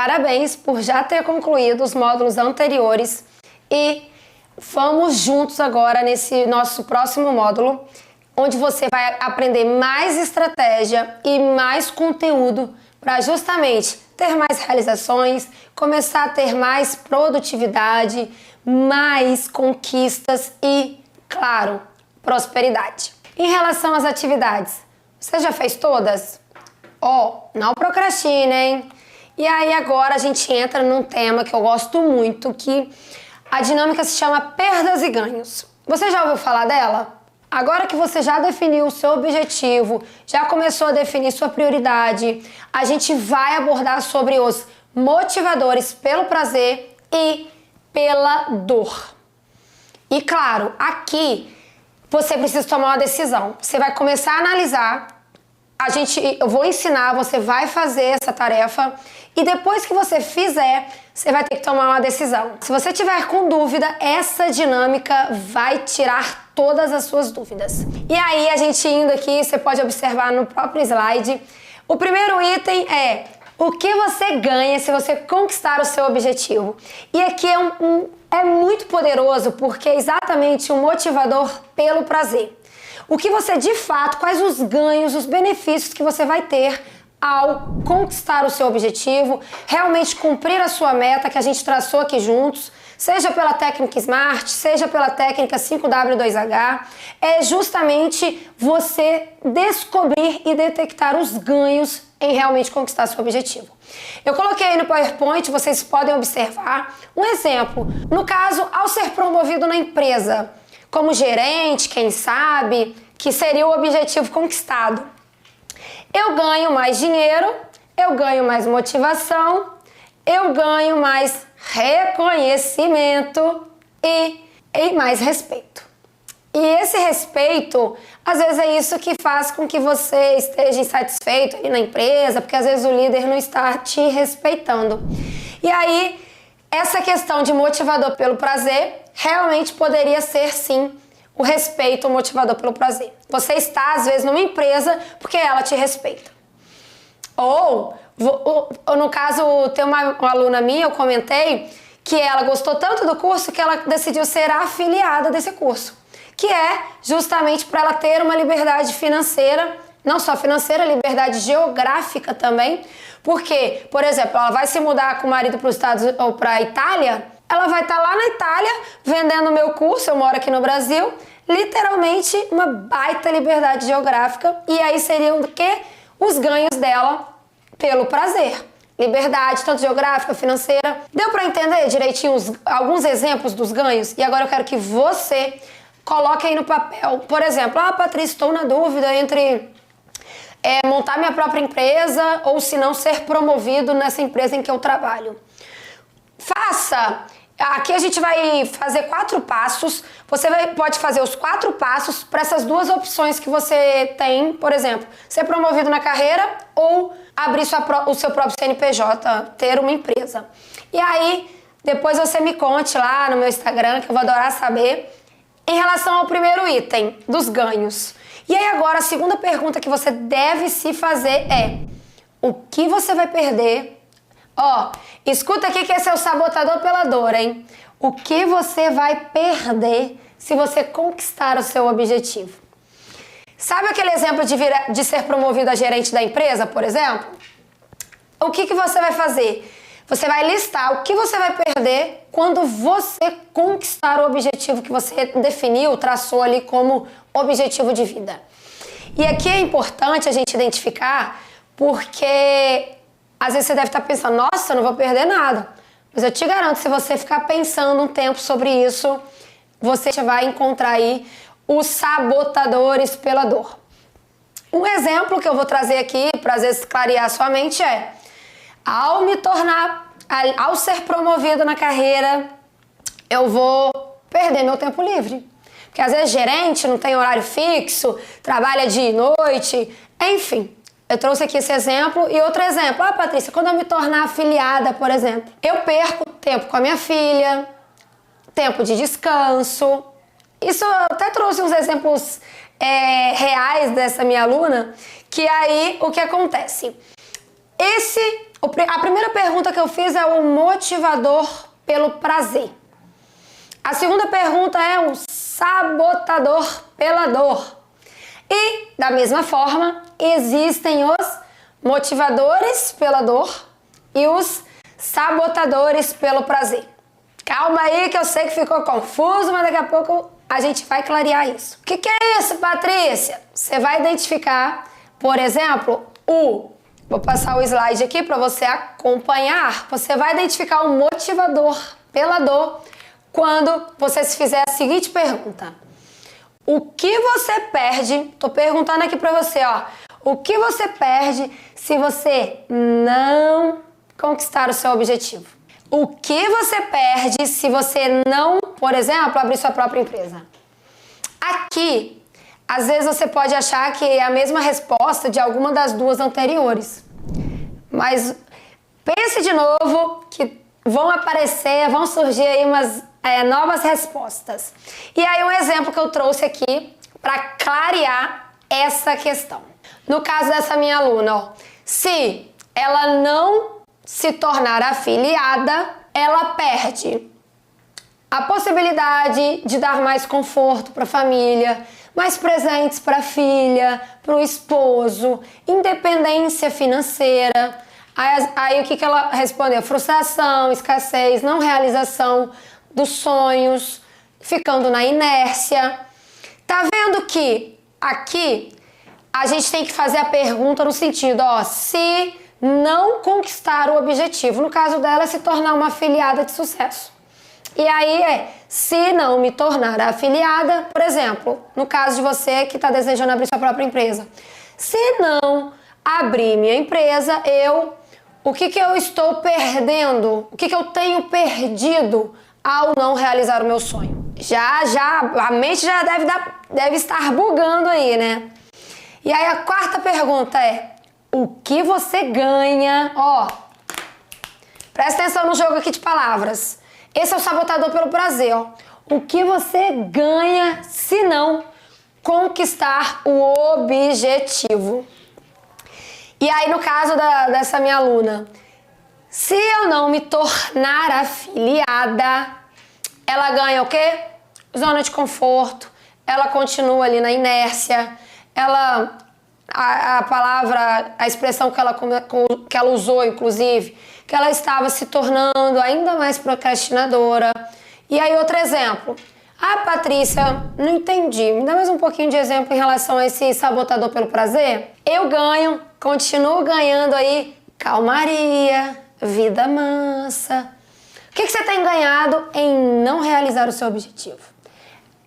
parabéns por já ter concluído os módulos anteriores e vamos juntos agora nesse nosso próximo módulo, onde você vai aprender mais estratégia e mais conteúdo para justamente ter mais realizações, começar a ter mais produtividade, mais conquistas e, claro, prosperidade. Em relação às atividades, você já fez todas? Não procrastinem. E aí agora a gente entra num tema que eu gosto muito, que a dinâmica se chama perdas e ganhos. Você já ouviu falar dela? Agora que você já definiu o seu objetivo, já começou a definir sua prioridade, a gente vai abordar sobre os motivadores pelo prazer e pela dor. E claro, aqui você precisa tomar uma decisão. Você vai começar a analisar, eu vou ensinar, você vai fazer essa tarefa e depois que você fizer, você vai ter que tomar uma decisão. Se você tiver com dúvida, essa dinâmica vai tirar todas as suas dúvidas. E aí, a gente indo aqui, você pode observar no próprio slide, o primeiro item é o que você ganha se você conquistar o seu objetivo. E aqui é muito poderoso porque é exatamente um motivador pelo prazer. O que você de fato, quais os ganhos, os benefícios que você vai ter ao conquistar o seu objetivo, realmente cumprir a sua meta que a gente traçou aqui juntos, seja pela técnica SMART, seja pela técnica 5W2H, é justamente você descobrir e detectar os ganhos em realmente conquistar seu objetivo. Eu coloquei aí no PowerPoint, vocês podem observar um exemplo. No caso, ao ser promovido na empresa, como gerente, quem sabe, que seria o objetivo conquistado. Eu ganho mais dinheiro, eu ganho mais motivação, eu ganho mais reconhecimento e mais respeito. E esse respeito, às vezes é isso que faz com que você esteja insatisfeito ali na empresa, porque às vezes o líder não está te respeitando. E aí, essa questão de motivador pelo prazer realmente poderia ser, sim, o respeito, o motivador pelo prazer. Você está, às vezes, numa empresa porque ela te respeita. Ou, no caso, tem uma aluna minha, eu comentei, que ela gostou tanto do curso que ela decidiu ser afiliada desse curso. Que é justamente para ela ter uma liberdade financeira, não só financeira, liberdade geográfica também. Porque, por exemplo, ela vai se mudar com o marido para os Estados Unidos ou para a Itália, ela vai estar lá na Itália vendendo o meu curso, eu moro aqui no Brasil, literalmente uma baita liberdade geográfica, e aí seriam o quê? Os ganhos dela pelo prazer. Liberdade, tanto geográfica, financeira. Deu para entender direitinho alguns exemplos dos ganhos? E agora eu quero que você coloque aí no papel. Por exemplo, Patrícia, estou na dúvida entre montar minha própria empresa ou se não ser promovido nessa empresa em que eu trabalho. Faça! Aqui a gente vai fazer 4 passos. Você pode fazer os 4 passos para essas duas opções que você tem. Por exemplo, ser promovido na carreira ou abrir o seu próprio CNPJ, ter uma empresa. E aí, depois você me conte lá no meu Instagram, que eu vou adorar saber, em relação ao primeiro item, dos ganhos. E aí agora, a segunda pergunta que você deve se fazer é: o que você vai perder? Escuta aqui que esse é o sabotador pela dor, hein? O que você vai perder se você conquistar o seu objetivo? Sabe aquele exemplo de ser promovido a gerente da empresa, por exemplo? O que você vai fazer? Você vai listar o que você vai perder quando você conquistar o objetivo que você definiu, traçou ali como objetivo de vida. E aqui é importante a gente identificar, porque às vezes você deve estar pensando, nossa, eu não vou perder nada. Mas eu te garanto, se você ficar pensando um tempo sobre isso, você vai encontrar aí os sabotadores pela dor. Um exemplo que eu vou trazer aqui, para às vezes clarear a sua mente, é: ao ser promovido na carreira, eu vou perder meu tempo livre. Porque às vezes gerente não tem horário fixo, trabalha dia e noite, enfim. Eu trouxe aqui esse exemplo e outro exemplo. Patrícia, quando eu me tornar afiliada, por exemplo, eu perco tempo com a minha filha, tempo de descanso. Isso eu até trouxe uns exemplos reais dessa minha aluna, que aí o que acontece? A primeira pergunta que eu fiz é o motivador pelo prazer. A segunda pergunta é o sabotador pela dor. E, da mesma forma, existem os motivadores pela dor e os sabotadores pelo prazer. Calma aí que eu sei que ficou confuso, mas daqui a pouco a gente vai clarear isso. O que é isso, Patrícia? Você vai identificar, por exemplo, vou passar o slide aqui para você acompanhar. Você vai identificar o motivador pela dor quando você se fizer a seguinte pergunta. O que você perde? Tô perguntando aqui para você, ó. O que você perde se você não conquistar o seu objetivo? O que você perde se você não, por exemplo, abrir sua própria empresa? Aqui, às vezes você pode achar que é a mesma resposta de alguma das duas anteriores. Mas pense de novo que vão surgir aí umas novas respostas. E aí um exemplo que eu trouxe aqui para clarear essa questão. No caso dessa minha aluna, ó, se ela não se tornar afiliada, ela perde a possibilidade de dar mais conforto para a família, mais presentes para a filha, para o esposo, independência financeira. Aí o que ela respondeu? Frustração, escassez, não realização dos sonhos, ficando na inércia. Tá vendo que aqui a gente tem que fazer a pergunta no sentido, ó, se não conquistar o objetivo. No caso dela, se tornar uma afiliada de sucesso. E aí se não me tornar afiliada, por exemplo, no caso de você que está desejando abrir sua própria empresa. Se não abrir minha empresa, o que eu estou perdendo? O que eu tenho perdido ao não realizar o meu sonho? A mente já deve estar bugando aí, né? E aí a quarta pergunta é, o que você ganha? Ó, presta atenção no jogo aqui de palavras. Esse é o sabotador pelo prazer, ó. O que você ganha se não conquistar o objetivo? E aí no caso dessa minha aluna, se eu não me tornar afiliada, ela ganha o quê? Zona de conforto, ela continua ali na inércia, a expressão que ela usou, inclusive, que ela estava se tornando ainda mais procrastinadora. E aí outro exemplo. Patrícia, não entendi. Me dá mais um pouquinho de exemplo em relação a esse sabotador pelo prazer? Eu ganho, continuo ganhando aí calmaria, vida mansa. O que você tem ganhado em não realizar o seu objetivo?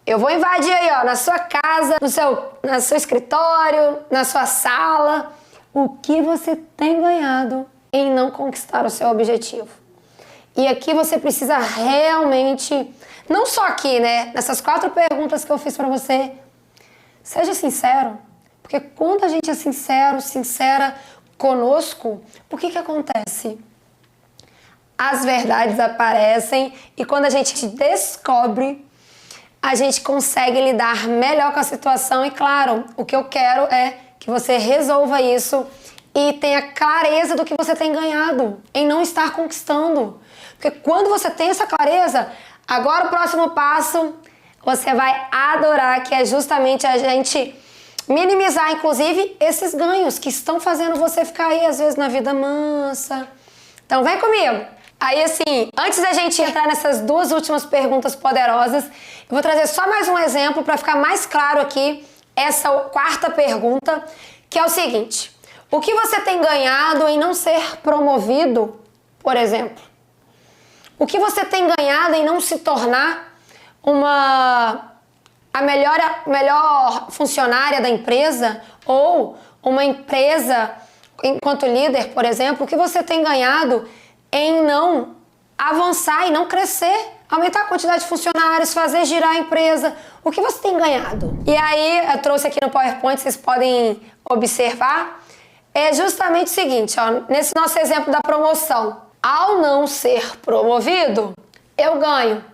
Eu vou invadir aí, ó, na sua casa, no seu escritório, na sua sala. O que você tem ganhado em não conquistar o seu objetivo? E aqui você precisa realmente, não só aqui, né, nessas 4 perguntas que eu fiz pra você, seja sincero. Porque quando a gente é sincera conosco, o que acontece? As verdades aparecem e quando a gente descobre, a gente consegue lidar melhor com a situação e, claro, o que eu quero é que você resolva isso e tenha clareza do que você tem ganhado em não estar conquistando. Porque quando você tem essa clareza, agora o próximo passo você vai adorar, que é justamente a gente minimizar, inclusive, esses ganhos que estão fazendo você ficar aí, às vezes, na vida mansa. Então, vem comigo! Aí, assim, antes da gente entrar nessas 2 últimas perguntas poderosas, eu vou trazer só mais um exemplo para ficar mais claro aqui essa 4ª pergunta, que é o seguinte. O que você tem ganhado em não ser promovido, por exemplo? O que você tem ganhado em não se tornar a melhor funcionária da empresa ou uma empresa enquanto líder, por exemplo? O que você tem ganhado em não avançar e não crescer, aumentar a quantidade de funcionários, fazer girar a empresa? O que você tem ganhado? E aí, eu trouxe aqui no PowerPoint, vocês podem observar, é justamente o seguinte, ó, nesse nosso exemplo da promoção. Ao não ser promovido, eu ganho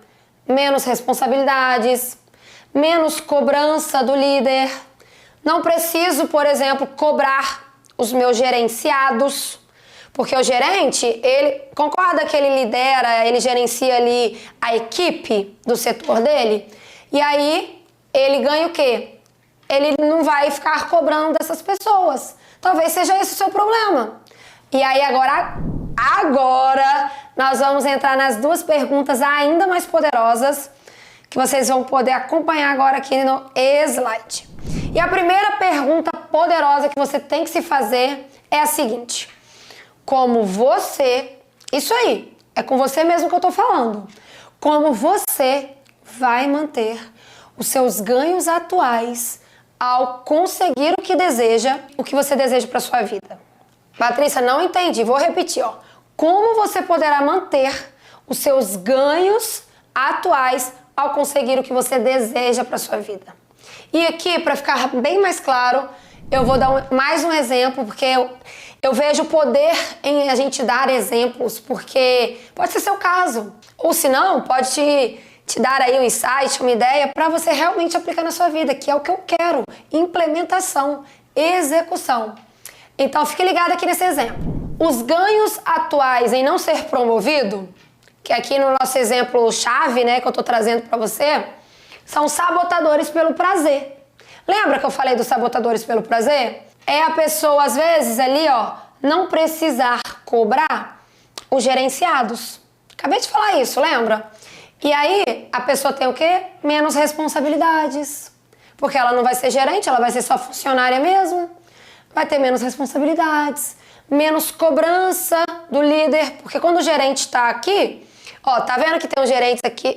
menos responsabilidades, menos cobrança do líder, não preciso, por exemplo, cobrar os meus gerenciados, Porque o gerente, ele concorda que ele lidera, ele gerencia ali a equipe do setor dele, e aí ele ganha o quê? Ele não vai ficar cobrando dessas pessoas. Talvez seja esse o seu problema. E aí agora nós vamos entrar nas duas perguntas ainda mais poderosas que vocês vão poder acompanhar agora aqui no slide. E a primeira pergunta poderosa que você tem que se fazer é a seguinte: como você, isso aí, é com você mesmo que eu tô falando, como você vai manter os seus ganhos atuais ao conseguir o que deseja, o que você deseja para sua vida. Patrícia, não entendi, vou repetir, ó. Como você poderá manter os seus ganhos atuais ao conseguir o que você deseja para sua vida? E aqui, para ficar bem mais claro, eu vou dar mais um exemplo, porque eu vejo poder em a gente dar exemplos, porque pode ser seu caso. Ou se não, pode te dar aí um insight, uma ideia para você realmente aplicar na sua vida, que é o que eu quero. Implementação, execução. Então, fique ligado aqui nesse exemplo. Os ganhos atuais em não ser promovido, que aqui no nosso exemplo chave, né, que eu tô trazendo para você, são sabotadores pelo prazer. Lembra que eu falei dos sabotadores pelo prazer? É a pessoa, às vezes, ali, ó, não precisar cobrar os gerenciados. Acabei de falar isso, lembra? E aí, a pessoa tem o quê? Menos responsabilidades. Porque ela não vai ser gerente, ela vai ser só funcionária mesmo. Vai ter menos responsabilidades, menos cobrança do líder. Porque quando o gerente tá aqui, ó, tá vendo que tem os gerentes aqui,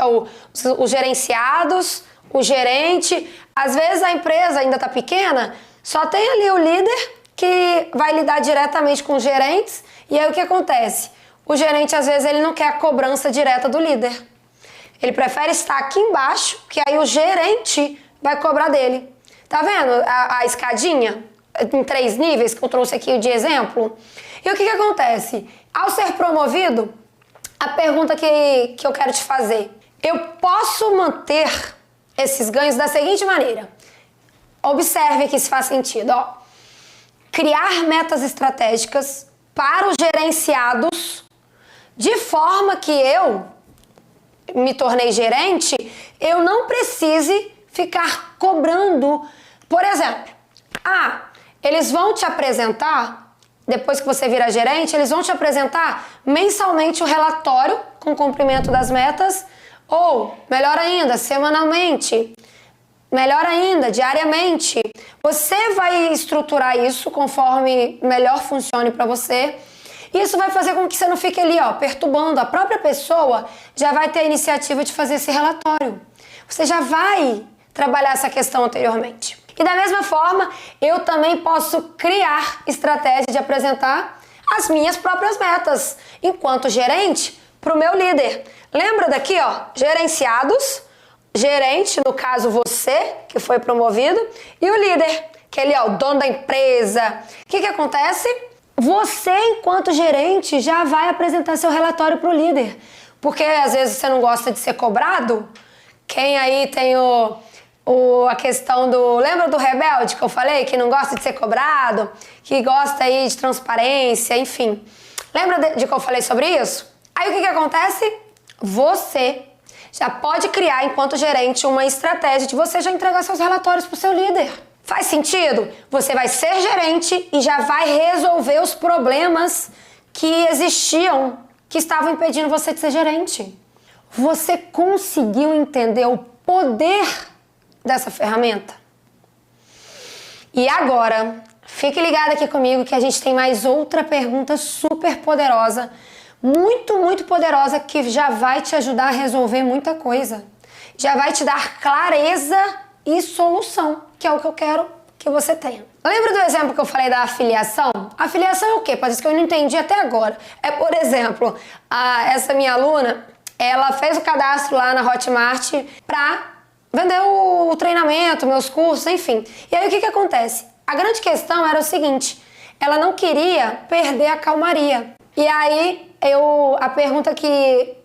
os gerenciados, o gerente. Às vezes a empresa ainda tá pequena, só tem ali o líder que vai lidar diretamente com os gerentes. E aí o que acontece? O gerente, às vezes, ele não quer a cobrança direta do líder. Ele prefere estar aqui embaixo, que aí o gerente vai cobrar dele. Tá vendo a escadinha em 3 níveis que eu trouxe aqui de exemplo? E o que acontece? Ao ser promovido, a pergunta que eu quero te fazer: eu posso manter esses ganhos da seguinte maneira. Observe que isso faz sentido, ó. Criar metas estratégicas para os gerenciados de forma que eu me tornei gerente, eu não precise ficar cobrando. Por exemplo, eles vão te apresentar, depois que você virar gerente, eles vão te apresentar mensalmente o relatório com o cumprimento das metas, ou, melhor ainda, semanalmente, melhor ainda, diariamente. Você vai estruturar isso conforme melhor funcione para você. Isso vai fazer com que você não fique ali, ó, perturbando. A própria pessoa já vai ter a iniciativa de fazer esse relatório. Você já vai trabalhar essa questão anteriormente. E da mesma forma, eu também posso criar estratégia de apresentar as minhas próprias metas enquanto gerente para o meu líder. Lembra daqui, ó, gerenciados, gerente, no caso você, que foi promovido, e o líder, que é ali, ó, o dono da empresa. O que acontece? Você, enquanto gerente, já vai apresentar seu relatório para o líder. Porque às vezes você não gosta de ser cobrado. Quem aí tem a questão do... Lembra do rebelde que eu falei? Que não gosta de ser cobrado, que gosta aí de transparência, enfim. Lembra de que eu falei sobre isso? Aí o que acontece? Você já pode criar, enquanto gerente, uma estratégia de você já entregar seus relatórios para o seu líder. Faz sentido? Você vai ser gerente e já vai resolver os problemas que existiam, que estavam impedindo você de ser gerente. Você conseguiu entender o poder dessa ferramenta? E agora, fique ligado aqui comigo que a gente tem mais outra pergunta super poderosa, muito, muito poderosa, que já vai te ajudar a resolver muita coisa. Já vai te dar clareza e solução, que é o que eu quero que você tenha. Lembra do exemplo que eu falei da afiliação? Afiliação é o quê? Parece que eu não entendi até agora. É, por exemplo, essa minha aluna, ela fez o cadastro lá na Hotmart para vender o treinamento, meus cursos, enfim. E aí o que acontece? A grande questão era o seguinte: ela não queria perder a calmaria. E aí a pergunta que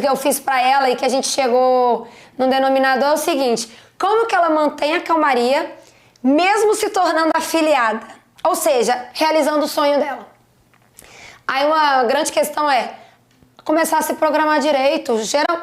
eu fiz para ela e que a gente chegou no denominador é o seguinte: como que ela mantém a calmaria mesmo se tornando afiliada? Ou seja, realizando o sonho dela. Aí uma grande questão é começar a se programar direito,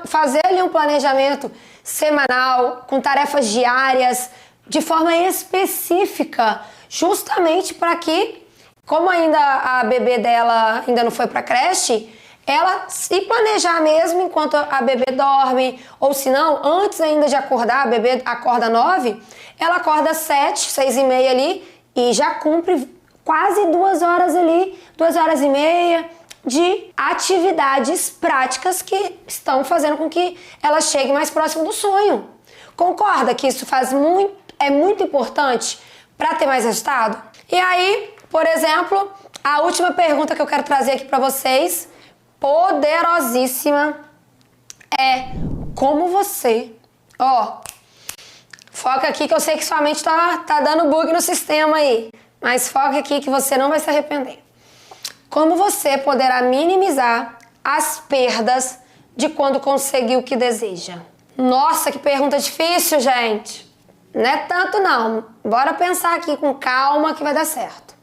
fazer ali um planejamento semanal, com tarefas diárias, de forma específica, justamente para que, como ainda a bebê dela ainda não foi para creche, ela se planejar mesmo enquanto a bebê dorme, ou se não, antes ainda de acordar, a bebê acorda 9, ela acorda 7, 6h30 ali e já cumpre quase 2 horas ali, 2h30 de atividades práticas que estão fazendo com que ela chegue mais próximo do sonho. Concorda que isso é muito importante para ter mais resultado? E aí, por exemplo, a última pergunta que eu quero trazer aqui para vocês, poderosíssima, é como você... foca aqui que eu sei que sua mente tá dando bug no sistema aí, mas foca aqui que você não vai se arrepender. Como você poderá minimizar as perdas de quando conseguir o que deseja? Nossa, que pergunta difícil, gente. Não é tanto não. Bora pensar aqui com calma que vai dar certo.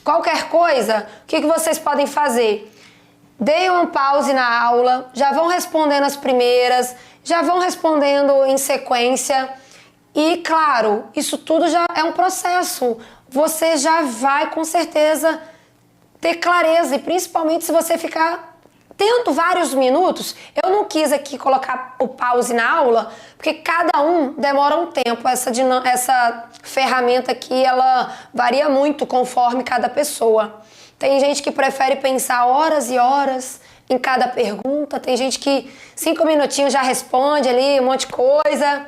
Qualquer coisa, o que vocês podem fazer? Deem um pause na aula, já vão respondendo as primeiras, já vão respondendo em sequência. E, claro, isso tudo já é um processo. Você já vai, com certeza, ter clareza. E, principalmente, se você ficar tendo vários minutos, eu não quis aqui colocar o pause na aula, porque cada um demora um tempo. Essa ferramenta aqui, ela varia muito conforme cada pessoa. Tem gente que prefere pensar horas e horas em cada pergunta. Tem gente que 5 minutinhos já responde ali um monte de coisa.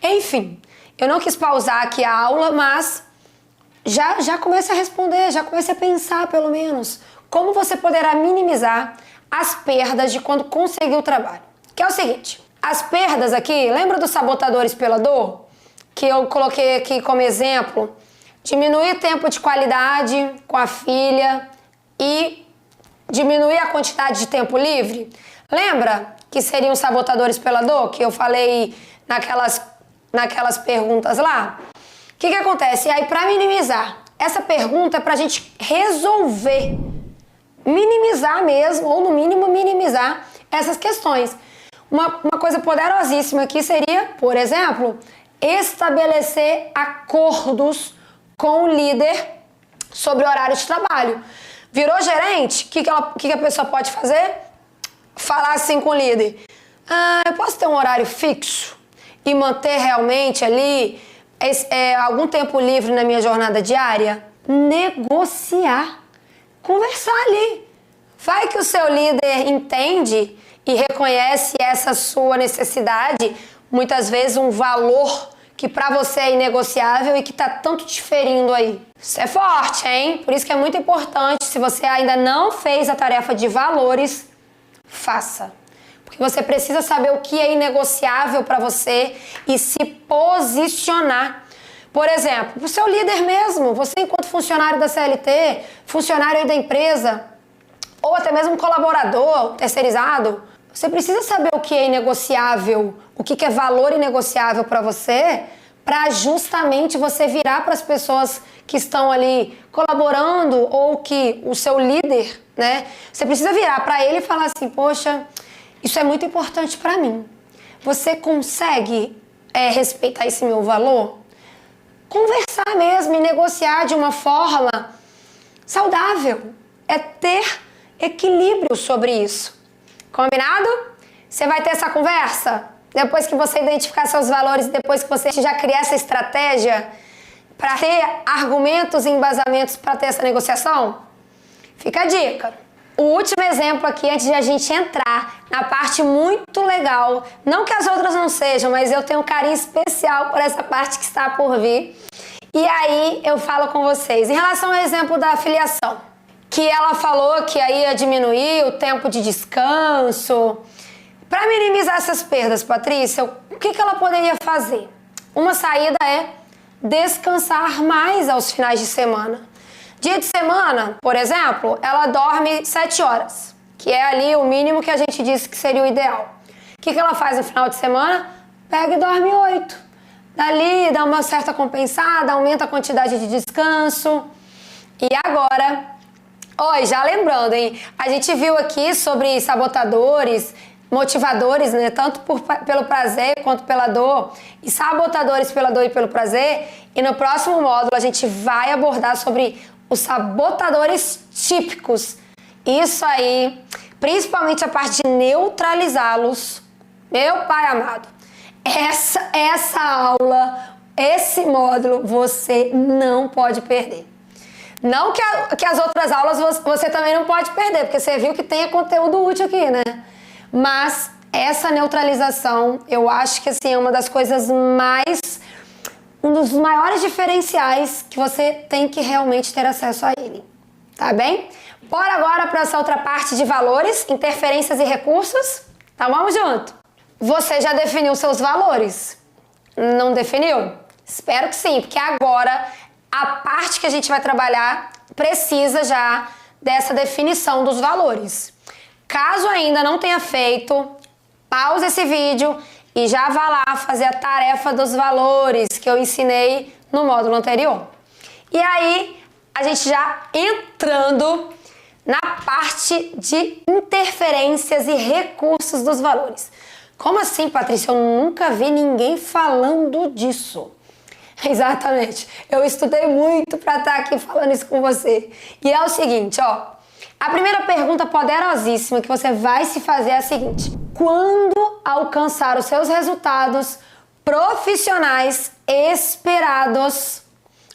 Enfim, eu não quis pausar aqui a aula, mas já comece a responder, já comece a pensar pelo menos como você poderá minimizar as perdas de quando conseguir o trabalho. Que é o seguinte, as perdas aqui, lembra dos sabotadores pela dor? Que eu coloquei aqui como exemplo, diminuir tempo de qualidade com a filha e diminuir a quantidade de tempo livre. Lembra que seriam sabotadores pela dor, que eu falei naquelas perguntas lá? O que acontece? E aí, para minimizar, essa pergunta é para a gente resolver, minimizar mesmo, ou no mínimo minimizar essas questões. Uma coisa poderosíssima aqui seria, por exemplo, estabelecer acordos com o líder sobre horário de trabalho. Virou gerente? O que a pessoa pode fazer? Falar assim com o líder. Eu posso ter um horário fixo e manter realmente ali algum tempo livre na minha jornada diária? Negociar. Conversar ali. Vai que o seu líder entende e reconhece essa sua necessidade, muitas vezes um valor que pra você é inegociável e que tá tanto diferindo aí. Isso é forte, hein? Por isso que é muito importante, se você ainda não fez a tarefa de valores, faça. Porque você precisa saber o que é inegociável pra você e se posicionar. Por exemplo, o seu líder mesmo, você enquanto funcionário da CLT, funcionário aí da empresa, ou até mesmo colaborador, terceirizado, você precisa saber o que é inegociável, o que é valor inegociável para você, para justamente você virar para as pessoas que estão ali colaborando ou que o seu líder, né? Você precisa virar para ele e falar assim, poxa, isso é muito importante para mim. Você consegue respeitar esse meu valor? Conversar mesmo e negociar de uma forma saudável. É ter equilíbrio sobre isso. Combinado? Você vai ter essa conversa? Depois que você identificar seus valores, depois que você já criar essa estratégia para ter argumentos e embasamentos para ter essa negociação? Fica a dica. O último exemplo aqui, antes de a gente entrar na parte muito legal, não que as outras não sejam, mas eu tenho um carinho especial por essa parte que está por vir. E aí eu falo com vocês. Em relação ao exemplo da filiação, que ela falou que aí ia diminuir o tempo de descanso. Para minimizar essas perdas, Patrícia, o que ela poderia fazer? Uma saída é descansar mais aos finais de semana. Dia de semana, por exemplo, ela dorme 7 horas, que é ali o mínimo que a gente disse que seria o ideal. O que ela faz no final de semana? Pega e dorme 8. Dali dá uma certa compensada, aumenta a quantidade de descanso. E agora, Oi, já lembrando, hein? A gente viu aqui sobre sabotadores, motivadores, né? Tanto pelo prazer quanto pela dor. E sabotadores pela dor e pelo prazer. E no próximo módulo a gente vai abordar sobre os sabotadores típicos. Isso aí, principalmente a parte de neutralizá-los. Meu pai amado, essa aula, esse módulo, você não pode perder. Não que as outras aulas você também não pode perder, porque você viu que tem conteúdo útil aqui, né? Mas essa neutralização, eu acho que assim, é uma das coisas um dos maiores diferenciais que você tem que realmente ter acesso a ele. Tá bem? Bora agora para essa outra parte de valores, interferências e recursos. Tá, vamos junto. Você já definiu seus valores? Não definiu? Espero que sim, porque agora a parte que a gente vai trabalhar precisa já dessa definição dos valores. Caso ainda não tenha feito, pausa esse vídeo e já vá lá fazer a tarefa dos valores que eu ensinei no módulo anterior. E aí, a gente já entrando na parte de interferências e recursos dos valores. Como assim, Patrícia? Eu nunca vi ninguém falando disso. Exatamente. Eu estudei muito para estar aqui falando isso com você. E é o seguinte, ó. A primeira pergunta poderosíssima que você vai se fazer é a seguinte: quando alcançar os seus resultados profissionais esperados?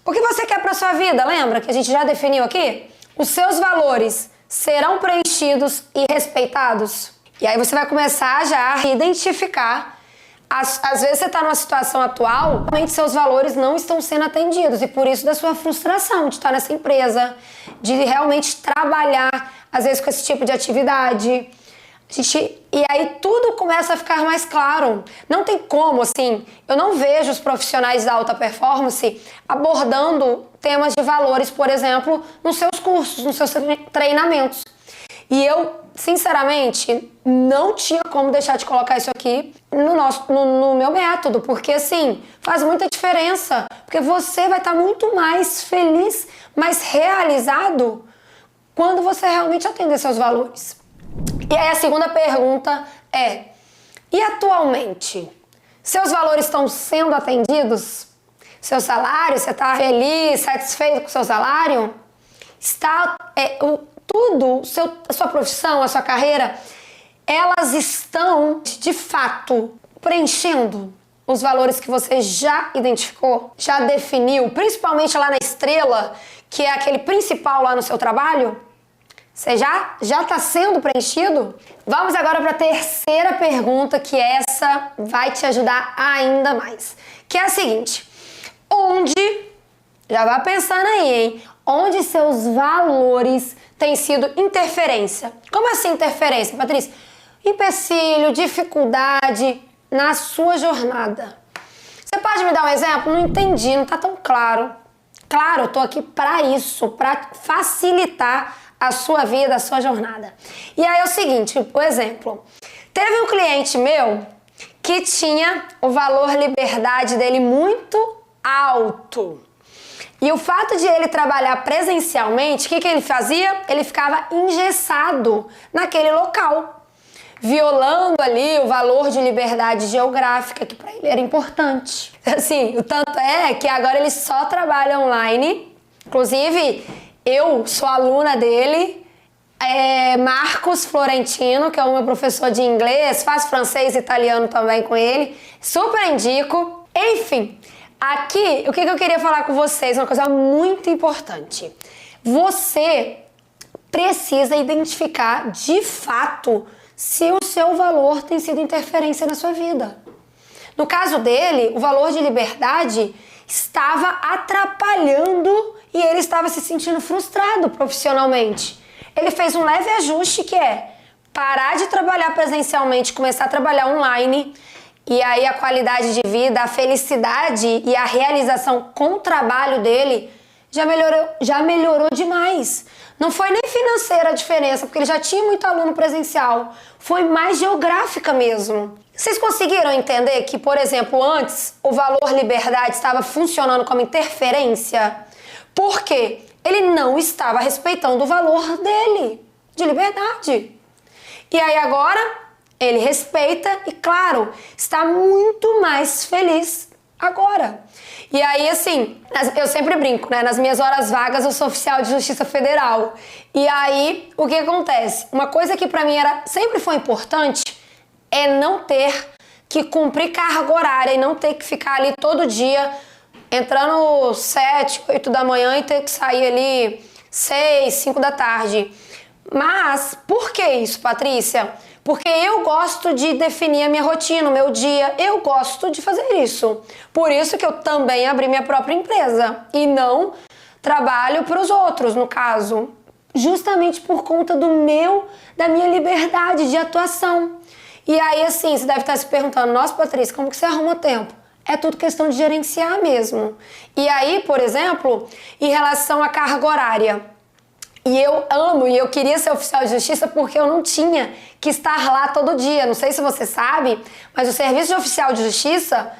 O que você quer para sua vida? Lembra que a gente já definiu aqui? Os seus valores serão preenchidos e respeitados? E aí você vai começar já a identificar. Às vezes você está numa situação atual, realmente seus valores não estão sendo atendidos e por isso da sua frustração de estar nessa empresa, de realmente trabalhar, às vezes com esse tipo de atividade. E aí tudo começa a ficar mais claro. Não tem como, assim, eu não vejo os profissionais da alta performance abordando temas de valores, por exemplo, nos seus cursos, nos seus treinamentos. E eu, sinceramente, não tinha como deixar de colocar isso aqui no meu método, porque assim, faz muita diferença, porque você vai estar muito mais feliz, mais realizado quando você realmente atender seus valores. E aí a segunda pergunta é: e atualmente, seus valores estão sendo atendidos? Seu salário, você está feliz, satisfeito com o seu salário? Está a sua profissão, a sua carreira, elas estão de fato preenchendo os valores que você já identificou, já definiu, principalmente lá na estrela, que é aquele principal lá no seu trabalho? Você já está sendo preenchido? Vamos agora para a terceira pergunta, que essa vai te ajudar ainda mais. Que é a seguinte: já vai pensando aí, hein? Onde seus valores têm sido interferência? Como assim interferência, Patrícia? Empecilho, dificuldade na sua jornada. Você pode me dar um exemplo? Não entendi, não está tão claro. Claro, eu estou aqui para isso, para facilitar a sua vida, a sua jornada. E aí é o seguinte, o exemplo. Teve um cliente meu que tinha o valor liberdade dele muito alto. E o fato de ele trabalhar presencialmente, o que ele fazia? Ele ficava engessado naquele local, violando ali o valor de liberdade geográfica, que para ele era importante. Assim, o tanto é que agora ele só trabalha online. Inclusive, eu sou aluna dele, Marcos Florentino, que é o meu professor de inglês, faço francês e italiano também com ele, super indico. Enfim, aqui, o que eu queria falar com vocês, uma coisa muito importante. Você precisa identificar de fato se o seu valor tem sido interferência na sua vida. No caso dele, o valor de liberdade estava atrapalhando e ele estava se sentindo frustrado profissionalmente. Ele fez um leve ajuste, que é parar de trabalhar presencialmente, começar a trabalhar online, e aí a qualidade de vida, a felicidade e a realização com o trabalho dele já melhorou demais. Não foi nem financeira a diferença, porque ele já tinha muito aluno presencial. Foi mais geográfica mesmo. Vocês conseguiram entender que, por exemplo, antes o valor liberdade estava funcionando como interferência? Por quê? ele não estava respeitando o valor dele, de liberdade. E aí agora, ele respeita e, claro, está muito mais feliz agora. E aí, assim, eu sempre brinco, né? Nas minhas horas vagas eu sou oficial de Justiça Federal. E aí, o que acontece? Uma coisa que pra mim sempre foi importante é não ter que cumprir carga horária e não ter que ficar ali todo dia entrando 7, 8 da manhã e ter que sair ali 6, 5 da tarde. Mas, por que isso, Patrícia? Porque eu gosto de definir a minha rotina, o meu dia. Eu gosto de fazer isso. Por isso que eu também abri minha própria empresa e não trabalho para os outros, no caso. Justamente por conta da minha liberdade de atuação. E aí, assim, você deve estar se perguntando, nossa, Patrícia, como que você arruma tempo? É tudo questão de gerenciar mesmo. E aí, por exemplo, em relação à carga horária, e eu amo, e eu queria ser oficial de justiça porque eu não tinha que estar lá todo dia. Não sei se você sabe, mas o serviço de oficial de justiça,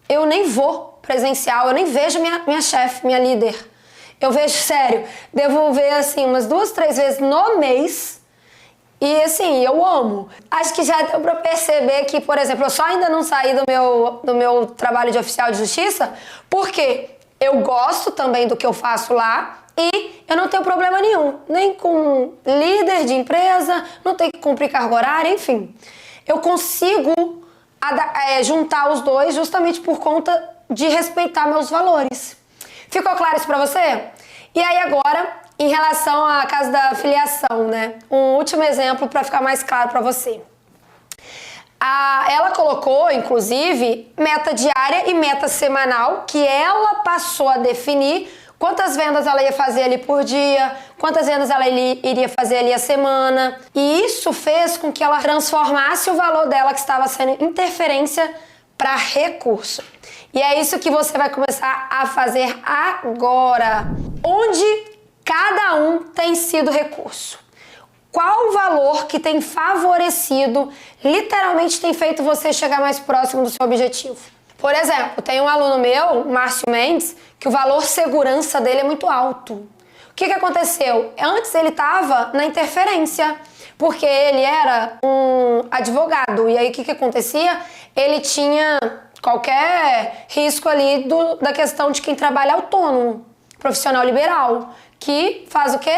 eu nem vou presencial, eu nem vejo minha chefe, minha líder. Eu vejo, sério, devo ver assim umas 2, 3 vezes no mês. E assim, eu amo. Acho que já deu pra perceber que, por exemplo, eu só ainda não saí do meu trabalho de oficial de justiça porque eu gosto também do que eu faço lá. E eu não tenho problema nenhum, nem com líder de empresa, não tenho que cumprir carga horária, enfim. Eu consigo juntar os dois justamente por conta de respeitar meus valores. Ficou claro isso pra você? E aí agora, em relação à casa da filiação, né? Um último exemplo para ficar mais claro pra você. Ela colocou, inclusive, meta diária e meta semanal, que ela passou a definir quantas vendas ela ia fazer ali por dia, quantas vendas ela iria fazer ali a semana. E isso fez com que ela transformasse o valor dela, que estava sendo interferência, para recurso. E é isso que você vai começar a fazer agora. Onde cada um tem sido recurso? Qual o valor que tem favorecido, literalmente tem feito você chegar mais próximo do seu objetivo? Por exemplo, tem um aluno meu, Márcio Mendes, que o valor segurança dele é muito alto. O que aconteceu? Antes ele estava na interferência, porque ele era um advogado. E aí o que acontecia? Ele tinha qualquer risco ali da questão de quem trabalha autônomo, profissional liberal, que faz o quê?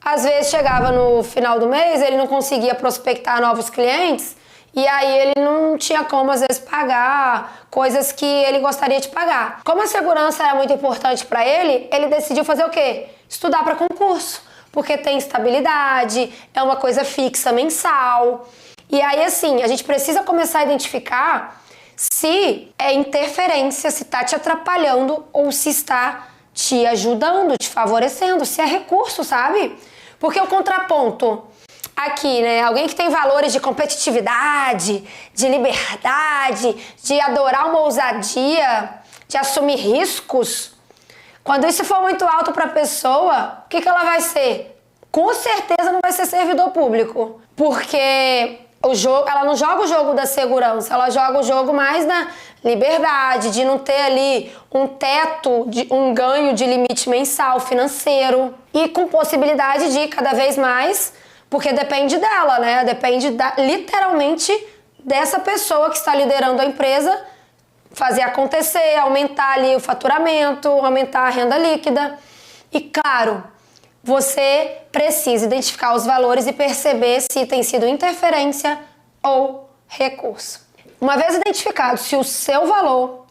Às vezes chegava no final do mês, ele não conseguia prospectar novos clientes, e aí ele não tinha como, às vezes, pagar coisas que ele gostaria de pagar. Como a segurança era muito importante para ele, ele decidiu fazer o quê? Estudar para concurso, porque tem estabilidade, é uma coisa fixa mensal. E aí, assim, a gente precisa começar a identificar se é interferência, se está te atrapalhando ou se está te ajudando, te favorecendo, se é recurso, sabe? Porque o contraponto aqui, né? Alguém que tem valores de competitividade, de liberdade, de adorar uma ousadia, de assumir riscos. Quando isso for muito alto para a pessoa, o que ela vai ser? Com certeza não vai ser servidor público. Porque ela não joga o jogo da segurança, ela joga o jogo mais da liberdade, de não ter ali um teto, um ganho de limite mensal financeiro e com possibilidade de cada vez mais, porque depende dela, né? Depende literalmente dessa pessoa que está liderando a empresa fazer acontecer, aumentar ali o faturamento, aumentar a renda líquida. E claro, você precisa identificar os valores e perceber se tem sido interferência ou recurso. Uma vez identificado se o seu valor,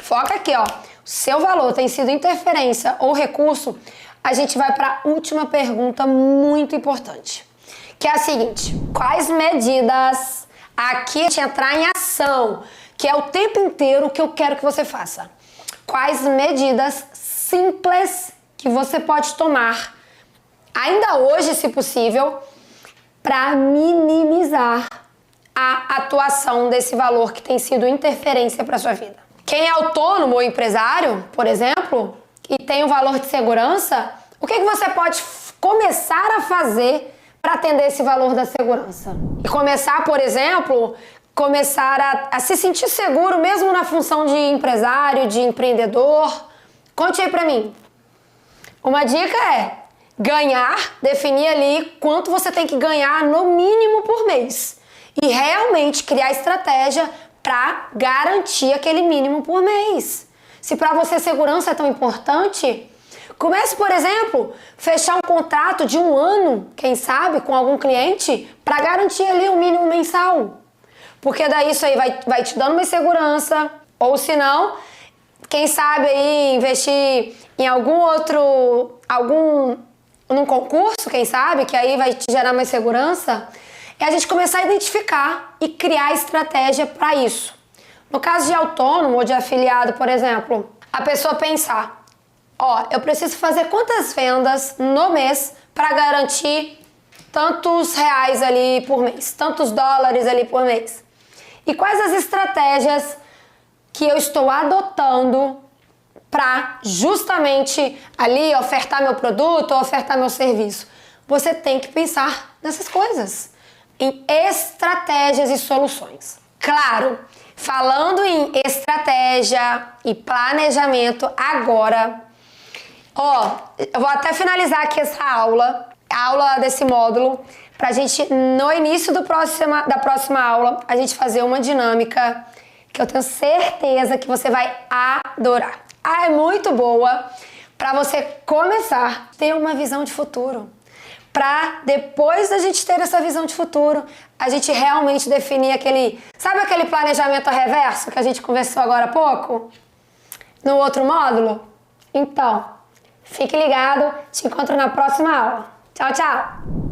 foca aqui, o seu valor tem sido interferência ou recurso, a gente vai para a última pergunta muito importante, que é a seguinte: quais medidas aqui a gente entrar em ação, que é o tempo inteiro que eu quero que você faça? Quais medidas simples que você pode tomar, ainda hoje, se possível, para minimizar a atuação desse valor que tem sido interferência para sua vida? Quem é autônomo ou empresário, por exemplo, e tem um valor de segurança, o que você pode começar a fazer para atender esse valor da segurança? E começar, por exemplo, a se sentir seguro mesmo na função de empresário, de empreendedor. Conte aí para mim. Uma dica é ganhar, definir ali quanto você tem que ganhar no mínimo por mês. E realmente criar estratégia para garantir aquele mínimo por mês. Se para você segurança é tão importante, comece, por exemplo, fechar um contrato de 1 ano, quem sabe, com algum cliente, para garantir ali o mínimo mensal. Porque daí isso aí vai te dando uma segurança, ou se não, quem sabe aí investir em num concurso, quem sabe, que aí vai te gerar mais segurança, é a gente começar a identificar e criar estratégia para isso. No caso de autônomo ou de afiliado, por exemplo, a pessoa pensar, eu preciso fazer quantas vendas no mês para garantir tantos reais ali por mês, tantos dólares ali por mês. E quais as estratégias que eu estou adotando para justamente ali ofertar meu produto ou ofertar meu serviço? Você tem que pensar nessas coisas, em estratégias e soluções. Claro, falando em estratégia e planejamento agora, eu vou até finalizar aqui essa aula, a aula desse módulo, pra gente, no início da próxima aula, a gente fazer uma dinâmica que eu tenho certeza que você vai adorar. É muito boa pra você começar a ter uma visão de futuro. Pra depois da gente ter essa visão de futuro, a gente realmente definir sabe aquele planejamento reverso que a gente conversou agora há pouco? No outro módulo? Então, fique ligado, te encontro na próxima aula. Tchau, tchau!